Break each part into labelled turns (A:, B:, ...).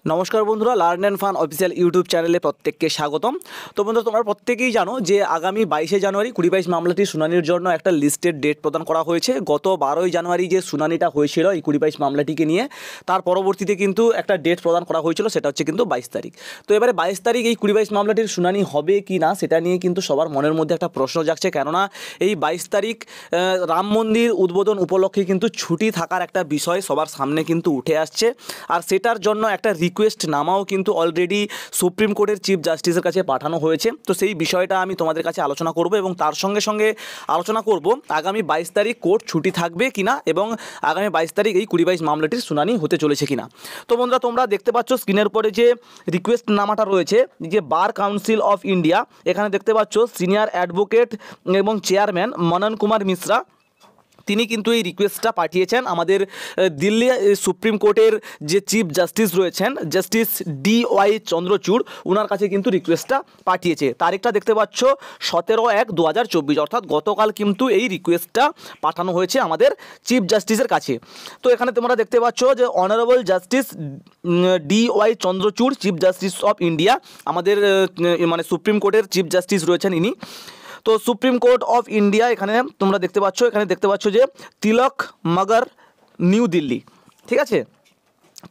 A: নমস্কার বন্ধুরা, learn and fun official YouTube চ্যানেলে প্রত্যেককে স্বাগতম। তো বন্ধুরা, তোমরা প্রত্যেকেই জানো যে আগামী 22শে জানুয়ারি 2022 মামলাটি শুনানির জন্য একটা লিস্টেড ডেট প্রদান করা হয়েছে। গত 12ই জানুয়ারি যে শুনানিটা হয়েছিল এই 2022 মামলাটিকে নিয়ে, তার পরবর্তীতে কিন্তু একটা ডেট প্রদান করা হয়েছিল, সেটা হচ্ছে কিন্তু 22 তারিখ। তো এবারে 22 তারিখ এই 2022 মামলাটির শুনানি হবে কি না সেটা নিয়ে কিন্তু সবার মনের মধ্যে একটা প্রশ্ন জাগছে, কেননা এই 22 তারিখ রাম মন্দির উদ্বোধন উপলক্ষে কিন্তু ছুটি থাকার একটা বিষয় সবার সামনে কিন্তু উঠে আসছে। আর সেটার জন্য একটা রিকোয়েস্ট নামাও কিন্তু অলরেডি সুপ্রিম কোর্টের চিফ জাস্টিসের কাছে পাঠানো হয়েছে। তো সেই বিষয়টা আমি তোমাদের কাছে আলোচনা করব এবং তার সঙ্গে সঙ্গে আলোচনা করব আগামী 22 তারিখ কোর্ট ছুটি থাকবে কিনা এবং আগামী 22 তারিখ এই 2022 মামলাটির শুনানি হতে চলেছে কিনা। তো বন্ধুরা, তোমরা দেখতে পাচ্ছ স্ক্রিনের উপরে যে রিকোয়েস্ট নামাটা রয়েছে, যে বার কাউন্সিল অফ ইন্ডিয়া, এখানে দেখতে পাচ্ছ সিনিয়র অ্যাডভোকেট এবং চেয়ারম্যান মনন কুমার মিশ্রা, তিনি কিন্তু এই রিকোয়েস্টটা পাঠিয়েছেন আমাদের দিল্লি সুপ্রিম কোর্টের যে চিফ জাস্টিস রয়েছেন, জাস্টিস DY চন্দ্রচূড়, ওনার কাছে কিন্তু রিকোয়েস্টটা পাঠিয়েছে। তারিখটা দেখতে পাচ্ছ 17/1/2024, অর্থাৎ গতকাল কিন্তু এই রিকোয়েস্টটা পাঠানো হয়েছে আমাদের চিফ জাস্টিসের কাছে। তো এখানে তোমরা দেখতে পাচ্ছ যে honourable justice DY Chandrachud, chief justice of India, আমাদের মানে সুপ্রিম কোর্টের চিফ জাস্টিস রয়েছেন ইনি। তো সুপ্রিম কোর্ট অফ ইন্ডিয়া, এখানে তোমরা দেখতে পাচ্ছ যে তিলক নগর, নিউ দিল্লি, ঠিক আছে।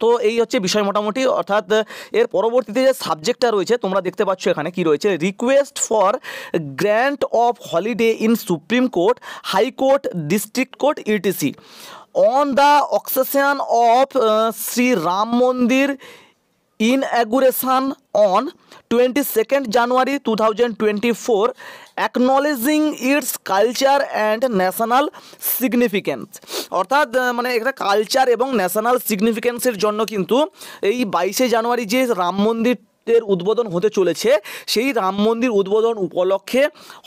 A: তো এই হচ্ছে বিষয় মোটামুটি, অর্থাৎ এর পরবর্তীতে যে সাবজেক্টটা রয়েছে তোমরা দেখতে পাচ্ছ এখানে কি রয়েছে, request for grant of holiday in supreme court, high court, district court ETC on the occasion of Shri Ram Mandir inauguration on 22nd January 2024, acknowledging its culture and national significance। অর্থাৎ মানে একটা কালচার এবং ন্যাশনাল সিগনিফিক্যান্সের জন্য কিন্তু এই 22শে জানুয়ারি যে রাম মন্দির উদ্বোধন হতে চলেছে, সেই রাম মন্দির উদ্বোধন উপলক্ষে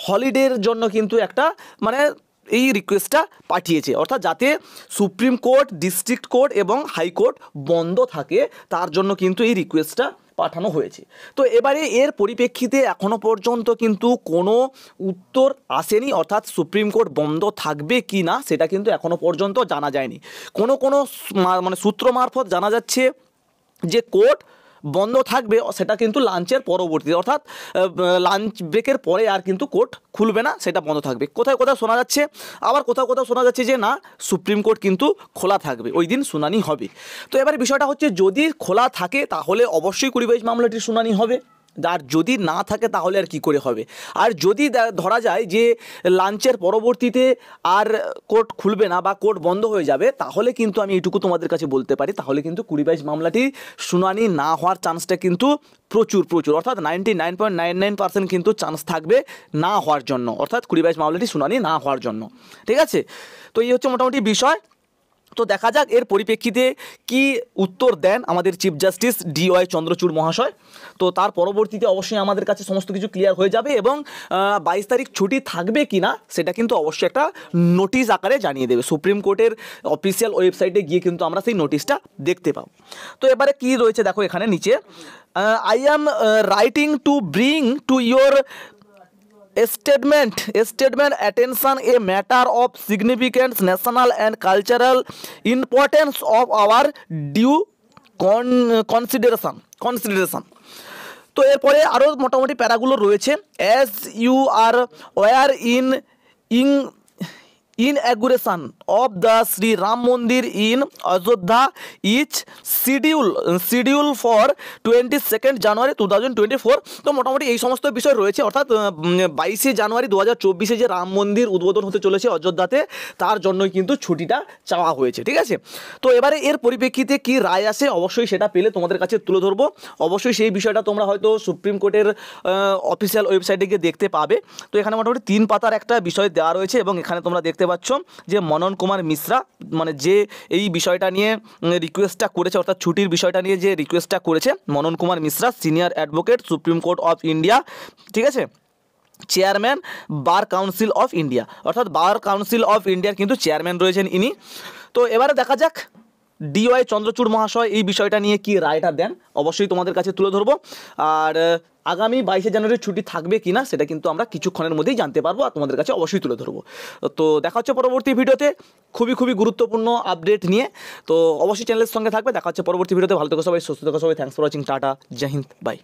A: হলিডের জন্য কিন্তু একটা মানে এই রিকোয়েস্টটা পাঠিয়েছে, অর্থাৎ যাতে সুপ্রিম কোর্ট, ডিস্ট্রিক্ট কোর্ট এবং হাইকোর্ট বন্ধ থাকে তার জন্য কিন্তু এই রিকোয়েস্টটা পাঠানো হয়েছে। তো এবারে এর পরিপ্রেক্ষিতে এখনও পর্যন্ত কিন্তু কোনো উত্তর আসেনি, অর্থাৎ সুপ্রিম কোর্ট বন্ধ থাকবে কি না সেটা কিন্তু এখনও পর্যন্ত জানা যায়নি। কোনো মানে সূত্র মারফত জানা যাচ্ছে যে কোর্ট বন্ধ থাকবে, সেটা কিন্তু লাঞ্চের পরবর্তীতে, অর্থাৎ লাঞ্চ ব্রেকের পরে আর কিন্তু কোর্ট খুলবে না, সেটা বন্ধ থাকবে। কোথায় কোথাও শোনা যাচ্ছে, আবার কোথাও কোথাও শোনা যাচ্ছে যে না, সুপ্রিম কোর্ট কিন্তু খোলা থাকবে, ওই দিন শুনানি হবে। তো এবার বিষয়টা হচ্ছে, যদি খোলা থাকে তাহলে অবশ্যই 2022 মামলাটির শুনানি হবে, আর যদি না থাকে তাহলে আর কি করে হবে। আর যদি ধরা যায় যে লাঞ্চের পরবর্তীতে আর কোর্ট খুলবে না বা কোর্ট বন্ধ হয়ে যাবে, তাহলে কিন্তু আমি এইটুকু তোমাদের কাছে বলতে পারি, তাহলে কিন্তু 2022 মামলাটি শুনানি না হওয়ার চান্সটা কিন্তু প্রচুর, অর্থাৎ 99.99% কিন্তু চান্স থাকবে না হওয়ার জন্য, অর্থাৎ 2022 মামলাটি শুনানি না হওয়ার জন্য, ঠিক আছে। তো এই হচ্ছে মোটামুটি বিষয়। তো দেখা যাক এর পরিপ্রেক্ষিতে কি উত্তর দেন আমাদের চিফ জাস্টিস DY চন্দ্রচূড় মহাশয়। তো তার পরবর্তীতে অবশ্যই আমাদের কাছে সমস্ত কিছু ক্লিয়ার হয়ে যাবে এবং 22 তারিখ ছুটি থাকবে কি না সেটা কিন্তু অবশ্যই একটা নোটিশ আকারে জানিয়ে দেবে। সুপ্রিম কোর্টের অফিসিয়াল ওয়েবসাইটে গিয়ে কিন্তু আমরা সেই নোটিশটা দেখতে পাবো। তো এবারে কি রয়েছে দেখো এখানে নিচে, I am writing to bring to your statement attention a matter of significance, national and cultural importance of our due consideration। তো এরপরে আরও মোটামুটি প্যারাগুলো রয়েছে, as you are aware inauguration of the Sri Ram Mandir in Ayodhya is scheduled for 22nd January 2024। তো মোটামুটি এই সমস্ত বিষয় রয়েছে, অর্থাৎ 22শে জানুয়ারি 2024 যে রাম মন্দির উদ্বোধন হতে চলেছে অযোধ্যাতে, তার জন্যই কিন্তু ছুটিটা চাওয়া হয়েছে, ঠিক আছে। তো এবারে এর পরিপ্রেক্ষিতে কি রায় আসে অবশ্যই সেটা পেলে তোমাদের কাছে তুলে ধরবো। অবশ্যই সেই বিষয়টা তোমরা হয়তো সুপ্রিম কোর্টের অফিসিয়াল ওয়েবসাইটে গিয়ে দেখতে পাবে। তো এখানে মোটামুটি 3 পাতার একটা বিষয় দেওয়া রয়েছে এবং এখানে তোমরা দেখতে পাচ্ছ যে মনন কুমার মিশ্রা, মানে যে এই বিষয়টা নিয়ে রিকোয়েস্টটা করেছে, অর্থাৎ ছুটির বিষয়টা নিয়ে যে রিকোয়েস্টটা করেছে, মনন Kumar Mishra, senior advocate, supreme court of India, ঠিক আছে, chairman bar council of India, অর্থাৎ বার কাউন্সিল অফ ইন্ডিয়ার কিন্তু চেয়ারম্যান রয়েছেন ইনি। তো এবারে দেখা যাক DY চন্দ্রচূড় মহাশয় এই বিষয়টা নিয়ে কি রায়টা দেন অবশ্যই তোমাদের কাছে তুলে ধরবো। আর আগামী 22শে জানুয়ারি ছুটি থাকবে কি না সেটা কিন্তু আমরা কিছুক্ষণের মধ্যেই জানতে পারবো আর তোমাদের কাছে অবশ্যই তুলে ধরবো। তো দেখা হচ্ছে পরবর্তী ভিডিওতে খুবই গুরুত্বপূর্ণ আপডেট নিয়ে। তো অবশ্যই চ্যানেলের সঙ্গে থাকবে। দেখা হচ্ছে পরবর্তী ভিডিওতে। ভালো থেকো সবাই, সুস্থ থেকো সবাই। Thanks for watching. টাটা, জয় হিন্দ, বাই।